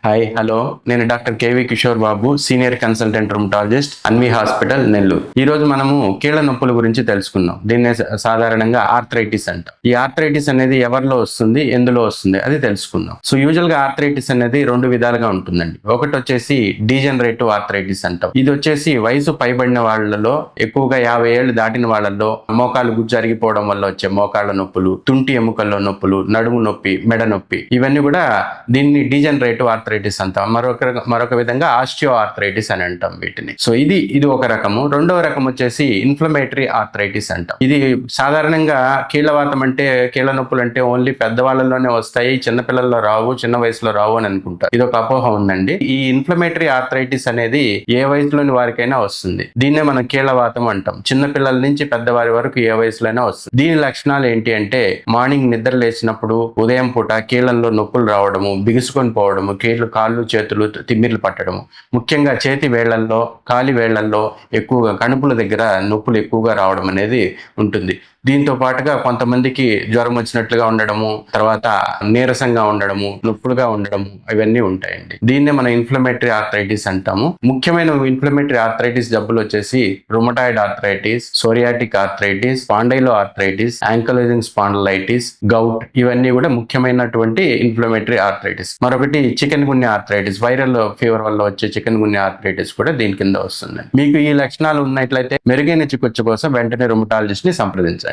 Hi hello, నేను doctor KV Kishore Babu, senior consultant rheumatologist, Anvi hospital, Nellore. ఈ రోజు మనము కీళ్ల నొప్పుల గురించి తెలుసుకుందాం. దీన్నే సాధారణంగా ఆర్థరైటిస్ అంటాం. ఈ ఆర్థరైటిస్ అనేది ఎవరిలో వస్తుంది, ఎందులో వస్తుంది అది తెలుసుకుందాం. సో యూజువల్ గా ఆర్థరైటిస్ అనేది రెండు విధాలుగా ఉంటుందండి. ఒకటి వచ్చేసి డీజనరేటివ్ ఆర్థరైటిస్ అంటాం. ఇది వచ్చేసి వయసు పైబడిన వాళ్ళలో, ఎక్కువగా 50 ఏళ్ళు దాటిన వాళ్ళలో మోకాలు జరిగిపోవడం వల్ల వచ్చే మోకాళ్ళ నొప్పులు, తుంటి ఎముకల్లో నొప్పులు, నడుము నొప్పి, మెడ నొప్పి, ఇవన్నీ కూడా దీన్ని డీజనరేటివ్ ఆర్థరైటిస్ అంటాం. మరొక విధంగా ఆస్టియో ఆర్థరైటిస్ అని అంటాం వీటిని. సో ఇది ఒక రకము. రెండవ రకం వచ్చేసి ఇన్ఫ్లమేటరీ ఆర్థరైటిస్ అంటాం. ఇది సాధారణంగా కీళ్ళవాతం అంటే, కీళ్ళ నొప్పులు అంటే ఓన్లీ పెద్దవాళ్ళలోనే వస్తాయి, చిన్నపిల్లల్లో రావు, చిన్న వయసులో రావు అని అనుకుంటారు. ఇది ఒక అపోహ ఉందండి. ఈ ఇన్ఫ్లమేటరీ ఆర్థరైటిస్ అనేది ఏ వయసులోని వారికైనా వస్తుంది. దీన్నే మనం కీళ్ళవాతం అంటాం. చిన్న పిల్లల నుంచి పెద్దవారి వరకు ఏ వయసులోనే వస్తుంది. దీని లక్షణాలు ఏంటి అంటే, మార్నింగ్ నిద్ర లేచినప్పుడు ఉదయం పూట కీళ్ళల్లో నొప్పులు రావడము, బిగుసుకొని పోవడము, కాళ్ళు చేతులు తిమ్మిర్లు పట్టడము, ముఖ్యంగా చేతి వేళ్లల్లో, కాలి వేళ్లల్లో ఎక్కువగా కణుపుల దగ్గర నొప్పులు ఎక్కువగా రావడం అనేది ఉంటుంది. దీంతో పాటుగా కొంతమందికి జ్వరం వచ్చినట్లుగా ఉండడము, తర్వాత నీరసంగా ఉండడము, నొప్పులుగా ఉండడము, ఇవన్నీ ఉంటాయండి. దీన్నే మనం ఇన్ఫ్లమేటరీ ఆర్థరైటిస్ అంటాము. ముఖ్యమైన ఇన్ఫ్లమేటరీ ఆర్థరైటిస్ జబ్బులు వచ్చేసి rheumatoid arthritis, psoriatic arthritis, spondyloarthritis, ankylosing spondylitis, gout, ఇవన్నీ కూడా ముఖ్యమైనటువంటి ఇన్ఫ్లమేటరీ ఆర్థరైటిస్. మరొకటి chikungunya arthritis, viral fever వల్ల వచ్చే చికెన్ గున్యా ఆర్థరైటిస్ కూడా దీని కింద వస్తుంది. మీకు ఈ లక్షణాలు ఉన్నట్లయితే మెరుగైన చికిత్స కోసం వెంటనే రుమటాలజిస్ట్ ని సంప్రదించండి.